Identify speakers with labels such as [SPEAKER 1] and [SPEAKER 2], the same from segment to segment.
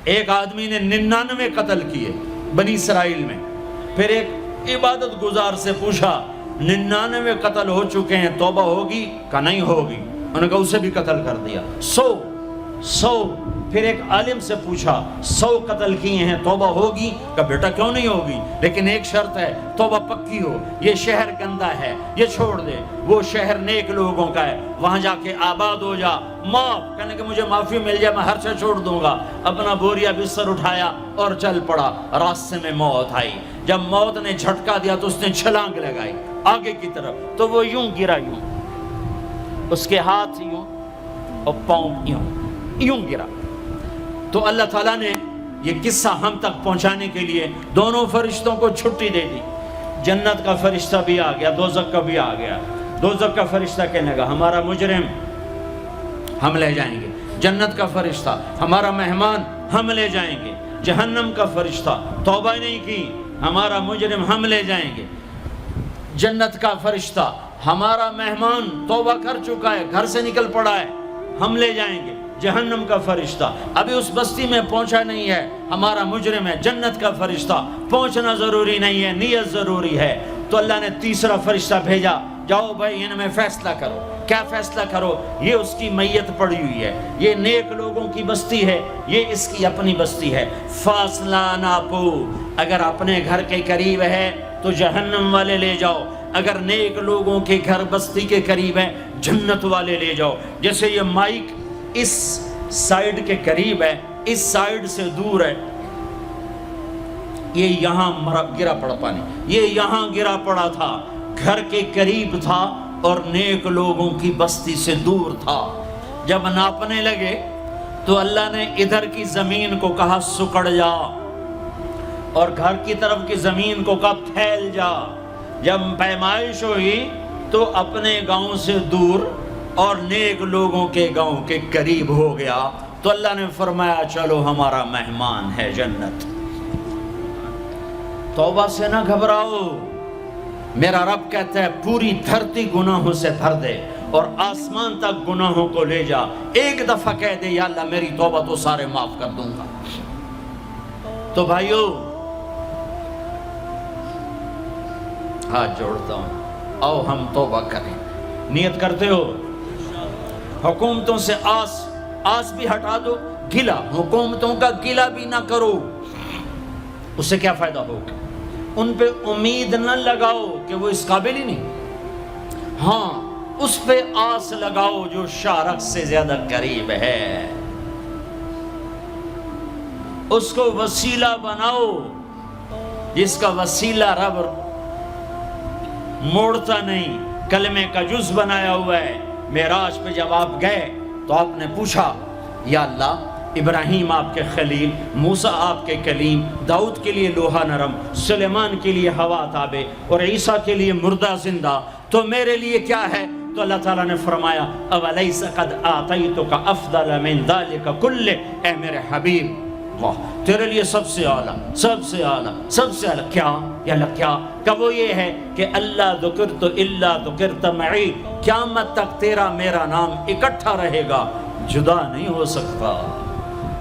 [SPEAKER 1] ایک آدمی نے 99 قتل کیے بنی اسرائیل میں. پھر ایک عبادت گزار سے پوچھا 99 قتل ہو چکے ہیں، توبہ ہوگی کہ نہیں ہوگی؟ انہوں نے کہا اسے بھی قتل کر دیا. 100. پھر ایک عالم سے پوچھا 100 قتل کیے ہیں، توبہ ہوگی؟ کہ بیٹا کیوں نہیں ہوگی، لیکن ایک شرط ہے، توبہ پکی ہو. یہ شہر گندا ہے، یہ چھوڑ دے. وہ شہر نیک لوگوں کا ہے، وہاں جا کے آباد ہو جا. معاف کہنے کہ مجھے معافی مل جائے میں ہر شے چھوڑ دوں گا. اپنا بوریا بستر اٹھایا اور چل پڑا. راستے میں موت آئی. جب موت نے جھٹکا دیا تو اس نے چھلانگ لگائی آگے کی طرف، تو وہ یوں گرا، یوں اس کے ہاتھ یوں اور پاؤں یوں گرا. تو اللہ تعالیٰ نے یہ قصہ ہم تک پہنچانے کے لیے دونوں فرشتوں کو چھٹی دے دی. جنت کا فرشتہ بھی آ گیا، دوزخ کا بھی آ گیا. دوزخ کا فرشتہ کہنے لگا ہمارا مجرم ہم لے جائیں گے. جنت کا فرشتہ ہمارا مہمان ہم لے جائیں گے. جہنم کا فرشتہ توبہ نہیں کی ہمارا مجرم ہم لے جائیں گے. جنت کا فرشتہ ہمارا مہمان توبہ کر چکا ہے، گھر سے نکل پڑا ہے، ہم لے جائیں گے. جہنم کا فرشتہ ابھی اس بستی میں پہنچا نہیں ہے، ہمارا مجرم ہے. جنت کا فرشتہ پہنچنا ضروری نہیں ہے، نیت ضروری ہے. تو اللہ نے تیسرا فرشتہ بھیجا، جاؤ بھائی ان میں فیصلہ کرو. کیا فیصلہ کرو؟ یہ اس کی میت پڑی ہوئی ہے، یہ نیک لوگوں کی بستی ہے، یہ اس کی اپنی بستی ہے. فاصلہ ناپو، اگر اپنے گھر کے قریب ہے تو جہنم والے لے جاؤ، اگر نیک لوگوں کے گھر بستی کے قریب ہے جنت والے لے جاؤ. جیسے یہ مائک اس سائیڈ کے قریب ہے، اس سائیڈ سے دور ہے، یہ یہاں گرا پڑا پانی، یہ یہاں گرا پڑا تھا، گھر کے قریب تھا اور نیک لوگوں کی بستی سے دور تھا. جب ناپنے لگے تو اللہ نے ادھر کی زمین کو کہا سکڑ جا، اور گھر کی طرف کی زمین کو کہا پھیل جا. جب پیمائش ہوئی تو اپنے گاؤں سے دور اور نیک لوگوں کے گاؤں کے قریب ہو گیا. تو اللہ نے فرمایا چلو ہمارا مہمان ہے جنت. توبہ سے نہ گھبراؤ، میرا رب کہتا ہے پوری دھرتی گناہوں سے بھر دے اور آسمان تک گناہوں کو لے جا. ایک دفعہ کہہ دے یا اللہ میری توبہ تو سارے معاف کر دوں گا. تو بھائیو ہاتھ جوڑتا ہوں، آؤ ہم توبہ کریں. نیت کرتے ہو؟ حکومتوں سے آس بھی ہٹا دو، گلا حکومتوں کا گلا بھی نہ کرو. اس سے کیا فائدہ ہوگا؟ ان پہ امید نہ لگاؤ کہ وہ اس قابل ہی نہیں. ہاں اس پہ آس لگاؤ جو شارق سے زیادہ قریب ہے، اس کو وسیلہ بناؤ جس کا وسیلہ رب موڑتا نہیں، کلمے کا جز بنایا ہوا ہے. معراج پہ جب آپ گئے تو آپ نے پوچھا یا اللہ ابراہیم آپ کے خلیل، موسیٰ آپ کے کلیم، داؤد کے لیے لوہا نرم، سلیمان کے لیے ہوا تابع اور عیسیٰ کے لیے مردہ زندہ، تو میرے لیے کیا ہے؟ تو اللہ تعالیٰ نے فرمایا اولیس قد آتیتک افضل من ذلک کلہ، اے میرے حبیب واہ تیرے لیے سب سے اعلیٰ، سب سے اعلیٰ، سب سے اعلیٰ کیا؟ یا اللہ کیا؟ کہ وہ یہ ہے کہ اللہ ذکرت الا ذکرت معی، قیامت تک تیرا میرا نام اکٹھا رہے گا، جدا نہیں ہو سکتا.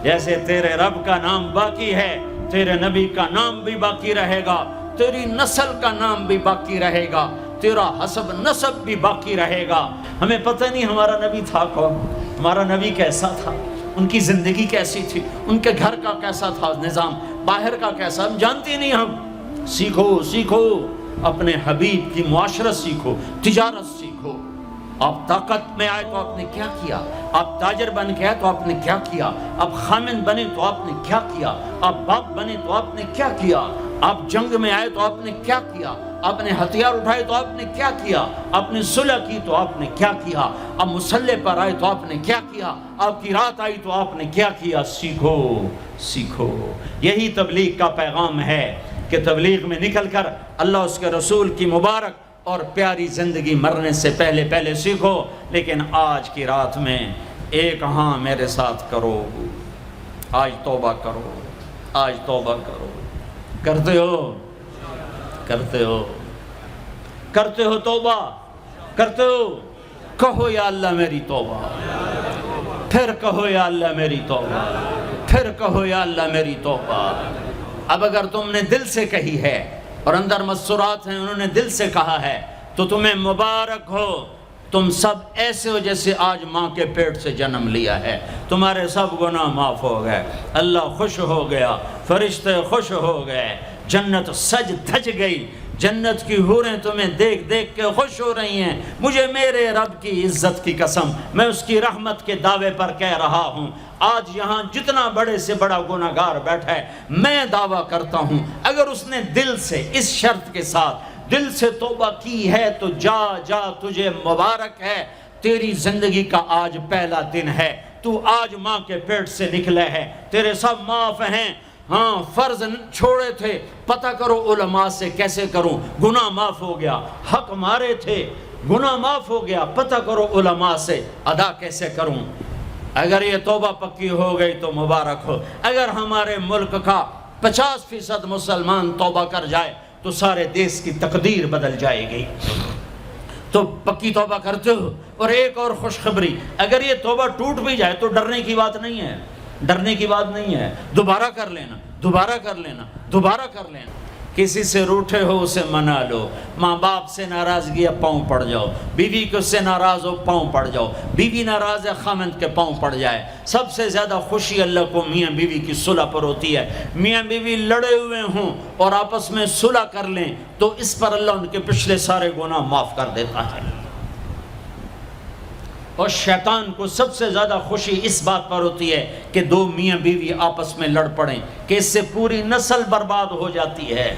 [SPEAKER 1] جیسے تیرے رب کا نام باقی ہے، تیرے نبی کا نام بھی باقی رہے گا، تیری نسل کا نام بھی باقی رہے گا، تیرا حسب نسب بھی باقی رہے گا. ہمیں پتہ نہیں ہمارا نبی تھا کون، ہمارا نبی کیسا تھا، ان کی زندگی کیسی تھی، ان کے گھر کا کیسا تھا نظام، باہر کا کیسا، ہم جانتے نہیں. ہم سیکھو اپنے حبیب کی معاشرت سیکھو، تجارت سیکھو. آپ طاقت میں آئے تو آپ نے کیا کیا، آپ تاجر بن کے آئے تو آپ نے کیا کیا، آپ خامن بنے تو آپ نے کیا کیا، آپ باپ بنے تو آپ نے کیا کیا، آپ جنگ میں آئے تو آپ نے کیا کیا، آپ نے ہتھیار اٹھائے تو آپ نے کیا کیا، آپ نے صلح کی تو آپ نے کیا کیا، آپ مسلح پر آئے تو آپ نے کیا کیا، آپ کی رات آئی تو آپ نے کیا کیا. سیکھو. یہی تبلیغ کا پیغام ہے کہ تبلیغ میں نکل کر اللہ اس کے رسول کی مبارک اور پیاری زندگی مرنے سے پہلے سیکھو. لیکن آج کی رات میں ایک ہاں میرے ساتھ کرو، آج توبہ کرو، آج توبہ کرو. کرتے ہو توبہ، کرتے ہو؟ کہو یا اللہ میری توبہ، پھر کہو یا اللہ میری توبہ، پھر کہو یا اللہ میری توبہ۔ اب اگر تم نے دل سے کہی ہے اور اندر مسرات ہیں انہوں نے دل سے کہا ہے تو تمہیں مبارک ہو، تم سب ایسے ہو جیسے آج ماں کے پیٹ سے جنم لیا ہے، تمہارے سب گناہ معاف ہو گئے، اللہ خوش ہو گیا، فرشتے خوش ہو گئے، جنت سج دھج گئی، جنت کی حوریں تمہیں دیکھ دیکھ کے خوش ہو رہی ہیں۔ مجھے میرے رب کی عزت کی قسم، میں اس کی رحمت کے دعوے پر کہہ رہا ہوں، آج یہاں جتنا بڑے سے بڑا گناہگار بیٹھا ہے، میں دعویٰ کرتا ہوں اگر اس نے دل سے اس شرط کے ساتھ دل سے توبہ کی ہے تو جا جا تجھے مبارک ہے، تیری زندگی کا آج پہلا دن ہے، تو آج ماں کے پیٹ سے نکلے ہے، تیرے سب معاف ہیں۔ ہاں فرض چھوڑے تھے، پتہ کرو علماء سے کیسے کروں، گناہ معاف ہو گیا، حق مارے تھے گناہ معاف ہو گیا، پتہ کرو علماء سے ادا کیسے کروں۔ اگر یہ توبہ پکی ہو گئی تو مبارک ہو۔ اگر ہمارے ملک کا 50% مسلمان توبہ کر جائے تو سارے دیش کی تقدیر بدل جائے گی۔ تو پکی توبہ کرتے ہو۔ اور ایک اور خوشخبری، اگر یہ توبہ ٹوٹ بھی جائے تو ڈرنے کی بات نہیں ہے، ڈرنے کی بات نہیں ہے، دوبارہ کر لینا، دوبارہ کر لینا، دوبارہ کر لینا۔ کسی سے روٹھے ہو اسے منا لو، ماں باپ سے ناراضگی ہے پاؤں پڑ جاؤ، بیوی کو سے ناراض ہو پاؤں پڑ جاؤ، بیوی ناراض ہے خامند کے پاؤں پڑ جائے۔ سب سے زیادہ خوشی اللہ کو میاں بیوی کی صلح پر ہوتی ہے۔ میاں بیوی لڑے ہوئے ہوں اور آپس میں صلح کر لیں تو اس پر اللہ ان کے پچھلے سارے گناہ معاف کر دیتا ہے۔ اور شیطان کو سب سے زیادہ خوشی اس بات پر ہوتی ہے کہ دو میاں بیوی آپس میں لڑ پڑیں، کہ اس سے پوری نسل برباد ہو جاتی ہے۔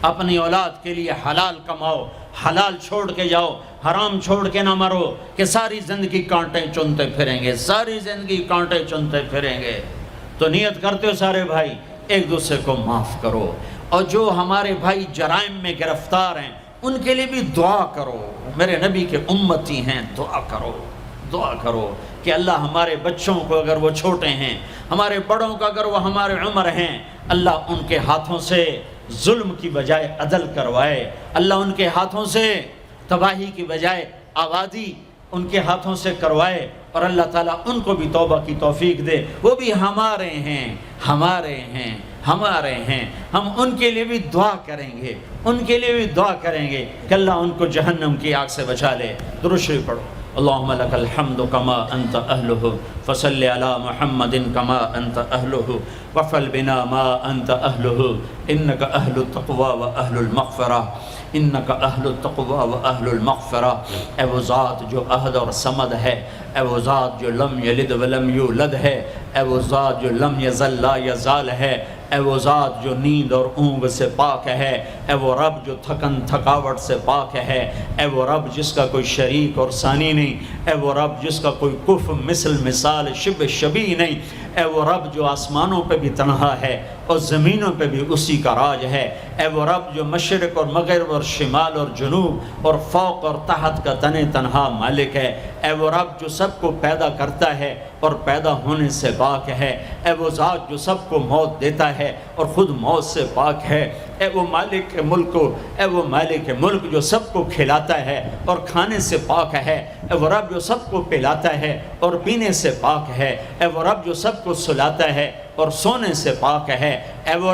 [SPEAKER 1] اپنی اولاد کے لیے حلال کماؤ، حلال چھوڑ کے جاؤ، حرام چھوڑ کے نہ مرو کہ ساری زندگی کانٹے چنتے پھریں گے، ساری زندگی کانٹے چنتے پھریں گے۔ تو نیت کرتے ہو سارے بھائی ایک دوسرے کو معاف کرو، اور جو ہمارے بھائی جرائم میں گرفتار ہیں ان کے لیے بھی دعا کرو، میرے نبی کے امتی ہیں، دعا کرو، دعا کرو کہ اللہ ہمارے بچوں کو اگر وہ چھوٹے ہیں، ہمارے بڑوں کا اگر وہ ہمارے عمر ہیں، اللہ ان کے ہاتھوں سے ظلم کی بجائے عدل کروائے، اللہ ان کے ہاتھوں سے تباہی کی بجائے آبادی ان کے ہاتھوں سے کروائے، اور اللہ تعالیٰ ان کو بھی توبہ کی توفیق دے۔ وہ بھی ہمارے ہیں، ہمارے ہیں، ہمارے ہیں، ہم ان کے لیے بھی دعا کریں گے، ان کے لیے بھی دعا کریں گے کہ اللہ ان کو جہنم کی آگ سے بچا لے۔ درود شریف پڑھو۔ اللہم لک الحمد کما انت اہلہ فصل علی محمد کما انت اہلہ وفعل بنا ما انت اہلہ انک اہل التقوی و اہل المغفرہ، انک اہل التقوی و اہل المغفرہ۔ اے وہ ذات جو احد اور صمد ہے، اے وہ ذات جو لم یلد ولم یولد ہے، اے وہ ذات جو لم یزل لا یزال ہے، اے وہ ذات جو نیند اور اونگ سے پاک ہے، اے وہ رب جو تھکن تھکاوٹ سے پاک ہے، اے وہ رب جس کا کوئی شریک اور ثانی نہیں، اے وہ رب جس کا کوئی کف مثل مثال شبہ شبیہ نہیں، اے وہ رب جو آسمانوں پہ بھی تنہا ہے اور زمینوں پہ بھی اسی کا راج ہے، اے وہ رب جو مشرق اور مغرب اور شمال اور جنوب اور فوق اور تحت کا تنہا مالک ہے، اے وہ رب جو سب کو پیدا کرتا ہے اور پیدا ہونے سے پاک ہے، اے وہ ذات جو سب کو موت دیتا ہے اور خود موت سے پاک ہے، اے وہ مالک ملک، اے وہ مالک ملک جو سب کو کھلاتا ہے اور کھانے سے پاک ہے، اے وہ رب جو سب کو پلاتا ہے اور پینے سے پاک ہے، اے وہ رب جو سب کو سلاتا ہے اور سونے سے پاک ہے، اے وہ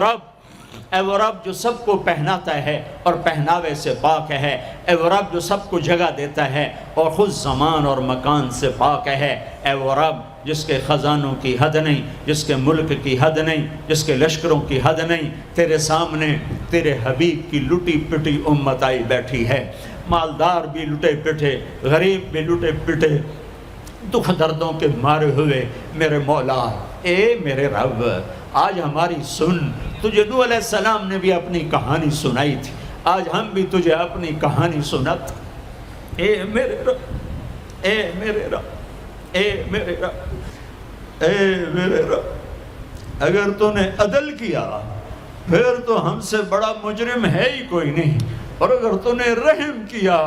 [SPEAKER 1] رب جو سب کو پہناتا ہے اور پہناوے سے پاک ہے، اے وہ رب جو سب کو جگہ دیتا ہے اور خود زمان اور مکان سے پاک ہے، اے وہ رب جس کے خزانوں کی حد نہیں، جس کے ملک کی حد نہیں، جس کے لشکروں کی حد نہیں، تیرے سامنے تیرے حبیب کی لٹی پٹی امت آئی بیٹھی ہے، مالدار بھی لٹے پٹے، غریب بھی لٹے پٹے، دکھ دردوں کے مارے ہوئے میرے مولا، اے میرے رب آج ہماری سن۔ تجھے نوح علیہ السلام نے بھی اپنی کہانی سنائی تھی، آج ہم بھی تجھے اپنی کہانی سنات۔ اے میرے رب، اے میرے رب، اے میرے رب، اے میرے رب، اگر تو نے عدل کیا پھر تو ہم سے بڑا مجرم ہے ہی کوئی نہیں، اور اگر تو نے رحم کیا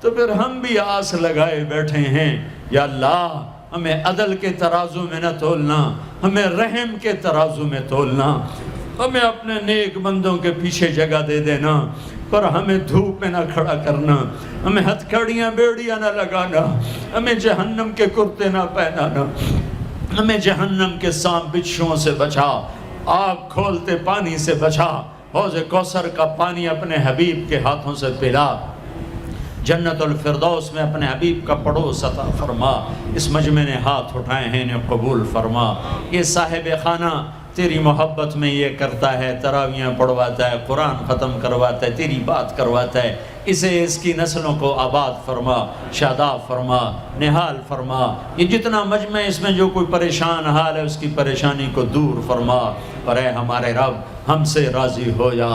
[SPEAKER 1] تو پھر ہم بھی آس لگائے بیٹھے ہیں۔ یا اللہ ہمیں عدل کے ترازو میں نہ تولنا، ہمیں رحم کے ترازو میں تولنا، ہمیں اپنے نیک بندوں کے پیچھے جگہ دے دینا۔ پر ہمیں دھوپ میں نہ کھڑا کرنا، ہمیں ہتھکڑیاں بیڑیاں نہ لگانا، ہمیں جہنم کے کرتے نہ پہنانا، ہمیں جہنم کے سانپ بچھوؤں سے بچا، آگ کھولتے پانی سے بچا، حوض کوثر کا پانی اپنے حبیب کے ہاتھوں سے پلا، جنت الفردوس میں اپنے حبیب کا پڑوس عطا فرما، اس مجمع نے ہاتھ اٹھائے ہیں انہیں قبول فرما۔ یہ صاحب خانہ تیری محبت میں یہ کرتا ہے، تراویاں پڑھواتا ہے، قرآن ختم کرواتا ہے، تیری بات کرواتا ہے، اسے اس کی نسلوں کو آباد فرما، شاداب فرما، نہال فرما۔ یہ جتنا مجمع اس میں جو کوئی پریشان حال ہے اس کی پریشانی کو دور فرما، اور اے ہمارے رب ہم سے راضی ہو جا،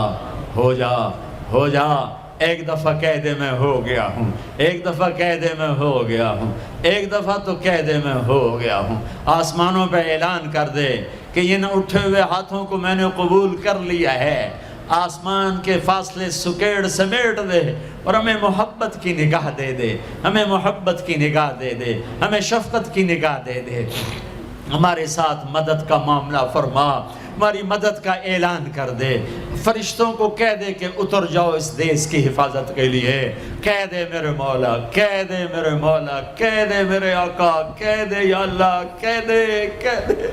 [SPEAKER 1] ہو جا، ہو جا۔ ایک دفعہ کہہ دے میں ہو گیا ہوں، ایک دفعہ کہہ دے میں ہو گیا ہوں، ایک دفعہ تو کہہ دے میں ہو گیا ہوں۔ آسمانوں پہ اعلان کر دے کہ یہ نہ اٹھے ہوئے ہاتھوں کو میں نے قبول کر لیا ہے، آسمان کے فاصلے سکیڑ سمیٹ دے اور ہمیں محبت کی نگاہ دے دے، ہمیں محبت کی نگاہ دے دے، ہمیں شفقت کی نگاہ دے دے، ہمارے ساتھ مدد کا معاملہ فرما، ہماری مدد کا اعلان کر دے، فرشتوں کو کہہ دے کہ اتر جاؤ اس دیس کی حفاظت کے لیے، کہہ دے میرے مولا، کہہ دے میرے مولا، کہہ دے میرے آقا، کہہ دے یا اللہ، کہہ دے، کہہ دے،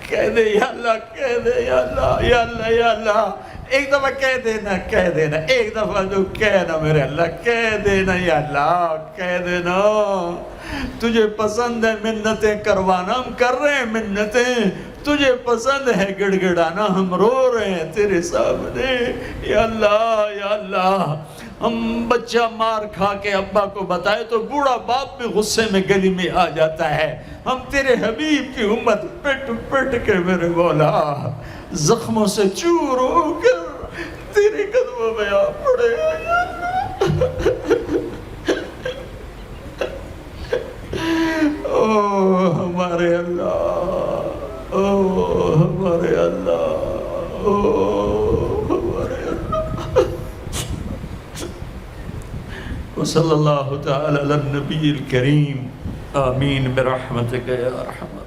[SPEAKER 1] کہہ دے یا اللہ، کہہ دے یا اللہ، یا اللہ، یا اللہ۔ ایک دفعہ کہہ دینا، کہہ دینا، ایک دفعہ جو کہنا میرے اللہ، کہہ دینا یا اللہ، کہہ دینا۔ تجھے پسند ہے منتیں کروانا، ہم کر رہے ہیں منتیں، تجھے پسند ہے گڑ گڑانا، ہم رو رہے ہیں تیرے سامنے، یا اللہ، یا اللہ۔ ہم بچہ مار کھا کے ابا کو بتائے تو بوڑھا باپ بھی غصے میں گلی میں آ جاتا ہے، ہم تیرے حبیب کی امت پٹ پٹ کے میرے مولا زخموں سے چور ہو کر تیرے قدموں میں آ پڑے او ہمارے اللہ، او ہمارے اللہ، او ہمارے اللہ۔ وصلی اللہ تعالی علی النبی الکریم، آمین برحمتک یا ارحم۔